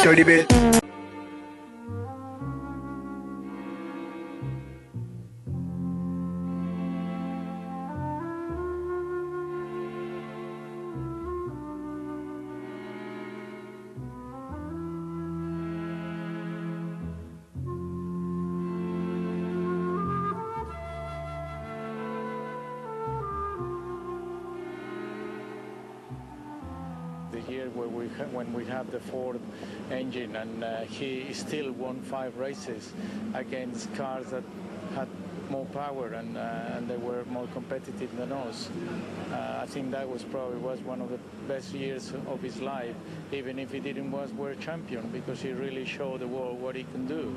sur les The year where when we have the Ford engine, and he still won 5 races against cars that had more power and they were more competitive than us. I think that was probably one of the best years of his life, even if he didn't was world champion, because he really showed the world what he can do.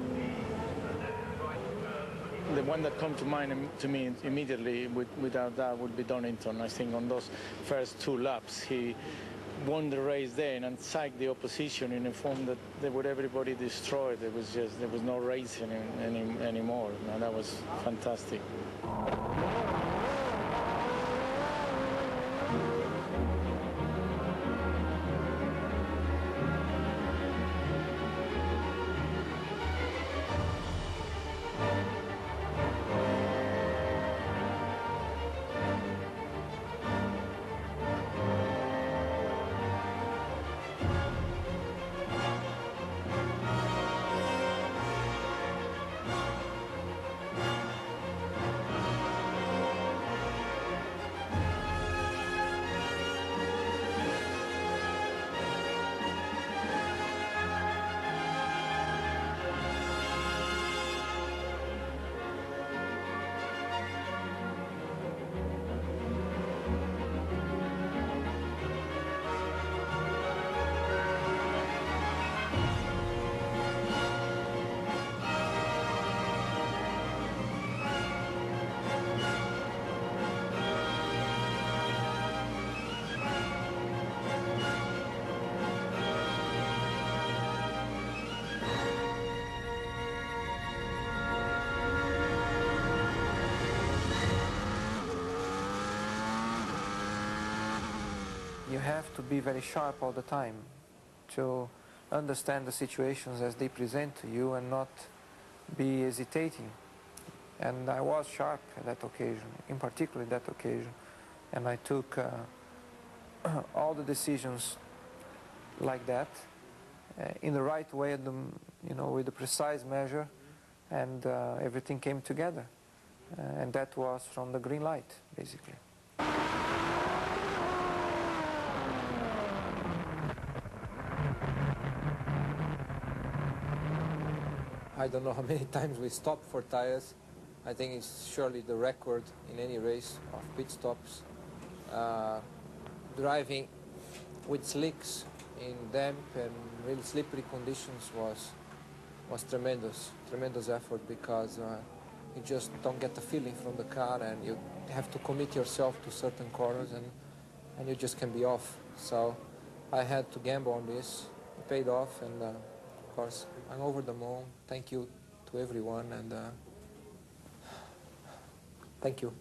The one that comes to mind to me immediately, without doubt, would be Donington. I think on those first 2 laps, he won the race then and sacked the opposition in a form that they would everybody destroyed. There was no racing anymore. No, that was fantastic. You have to be very sharp all the time to understand the situations as they present to you and not be hesitating. And I was sharp at that occasion, in particular that occasion. And I took all the decisions like that in the right way, with the precise measure, and everything came together. And that was from the green light, basically. I don't know how many times we stopped for tires. I think it's surely the record in any race of pit stops. Driving with slicks in damp and really slippery conditions was tremendous effort, because you just don't get the feeling from the car, and you have to commit yourself to certain corners, and you just can be off. So I had to gamble on this. It paid off, and of course, I'm over the moon. Thank you to everyone, and thank you.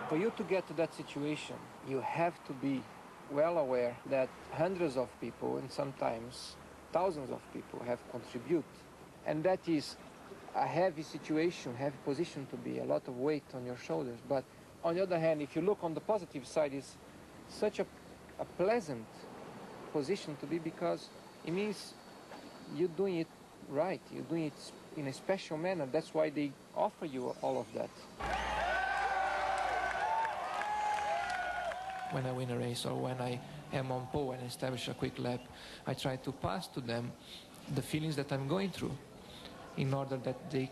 For you to get to that situation, you have to be well aware that hundreds of people, and sometimes thousands of people, have contributed. And that is a heavy situation, heavy position to be, a lot of weight on your shoulders. But on the other hand, if you look on the positive side, it's such a pleasant position to be, because it means you're doing it right, you're doing it in a special manner. That's why they offer you all of that. When I win a race, or when I am on pole and establish a quick lap, I try to pass to them the feelings that I'm going through, in order that they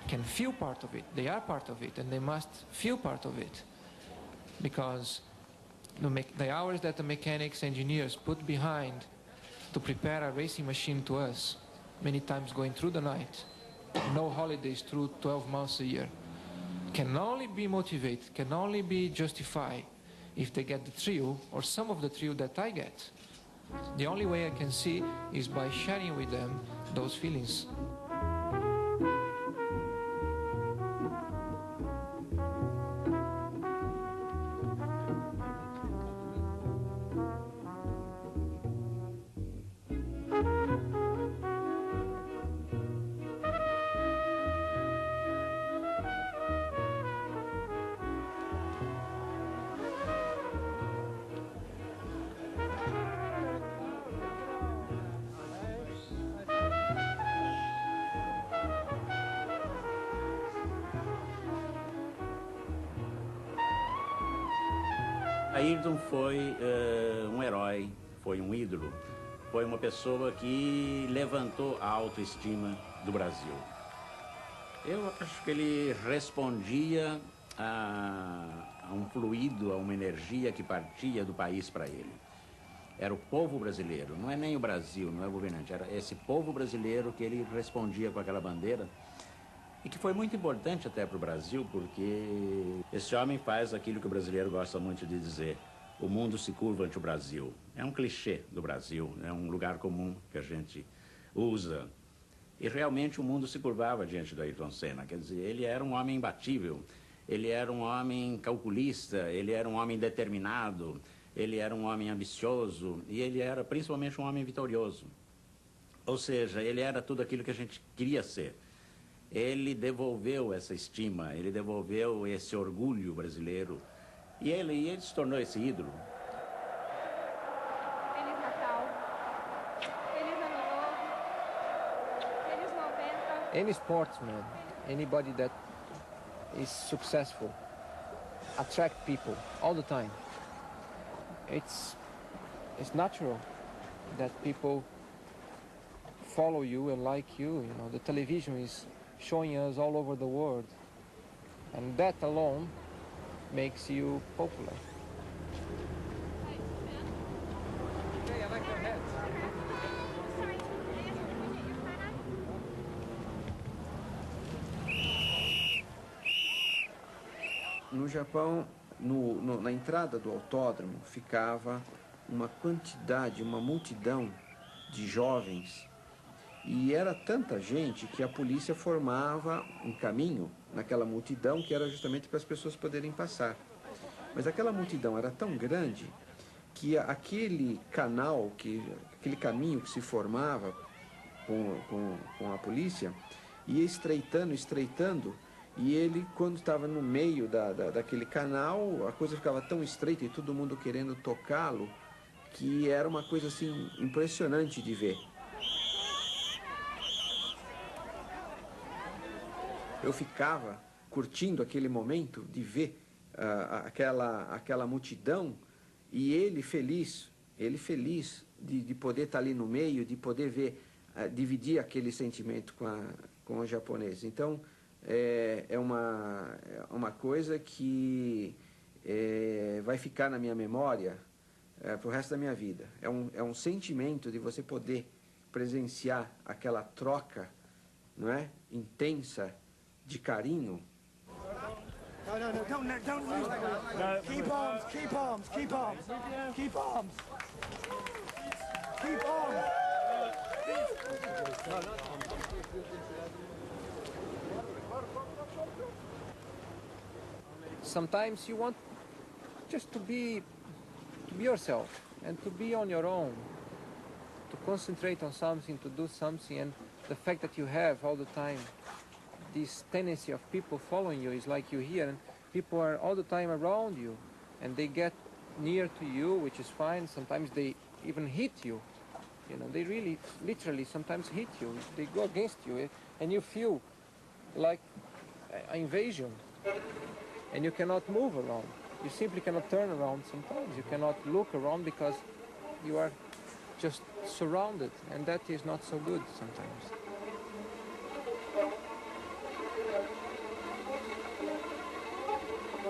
can feel part of it. They are part of it, and they must feel part of it. Because the hours that the mechanics, engineers put behind to prepare a racing machine to us, many times going through the night, no holidays through 12 months a year, can only be motivated, can only be justified if they get the thrill, or some of the thrill that I get. The only way I can see is by sharing with them those feelings. Ayrton foi um herói, foi um ídolo, foi uma pessoa que levantou a autoestima do Brasil. Eu acho que ele respondia a um fluido, a uma energia que partia do país para ele. Era o povo brasileiro, não é nem o Brasil, não é o governante, era esse povo brasileiro que ele respondia com aquela bandeira. E que foi muito importante até para o Brasil, porque esse homem faz aquilo que o brasileiro gosta muito de dizer: o mundo se curva ante o Brasil. É um clichê do Brasil, é um lugar comum que a gente usa. E realmente o mundo se curvava diante do Ayrton Senna. Quer dizer, ele era um homem imbatível, ele era um homem calculista, ele era um homem determinado, ele era um homem ambicioso e ele era principalmente um homem vitorioso. Ou seja, ele era tudo aquilo que a gente queria ser. Ele devolveu essa estima, ele devolveu esse orgulho brasileiro e ele se tornou esse ídolo. Feliz Natal, Feliz Ano Novo, Feliz 90. Any sportsman, anybody that is successful, attract people all the time. It's natural that people follow you and like you. You know, the television is showing us all over the world, and that alone makes you popular. Hey, I like your hat. No Japão, na entrada do autódromo, ficava uma quantidade, uma multidão de jovens. E era tanta gente que a polícia formava um caminho naquela multidão que era justamente para as pessoas poderem passar. Mas aquela multidão era tão grande que aquele canal, aquele caminho que se formava com a polícia, ia estreitando, e ele, quando estava no meio daquele canal, a coisa ficava tão estreita e todo mundo querendo tocá-lo, que era uma coisa assim impressionante de ver. Eu ficava curtindo aquele momento de ver aquela multidão e ele feliz de poder estar ali no meio, de poder ver, dividir aquele sentimento com os japoneses. Então, é uma coisa que vai ficar na minha memória para o resto da minha vida. É um sentimento de você poder presenciar aquela troca, não é? Intensa, de carinho. No, don't lose. No. Keep arms, keep arms, keep arms, keep arms. Keep arms. Sometimes you want just to be yourself and to be on your own, to concentrate on something, to do something, and the fact that you have all the time this tendency of people following you is like you here, and people are all the time around you, and they get near to you, which is fine. Sometimes they even hit you. You know, they really, literally, sometimes hit you. They go against you, and you feel like an invasion, and you cannot move around. You simply cannot turn around sometimes. You cannot look around because you are just surrounded, and that is not so good sometimes.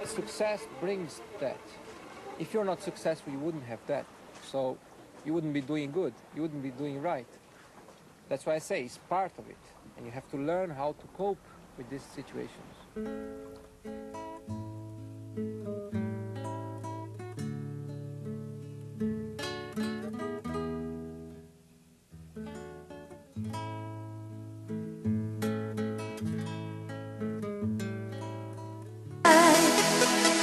Success brings that. If you're not successful, you wouldn't have that. So you wouldn't be doing good. You wouldn't be doing right. That's why I say it's part of it. And you have to learn how to cope with these situations.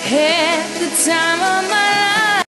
Had the time of my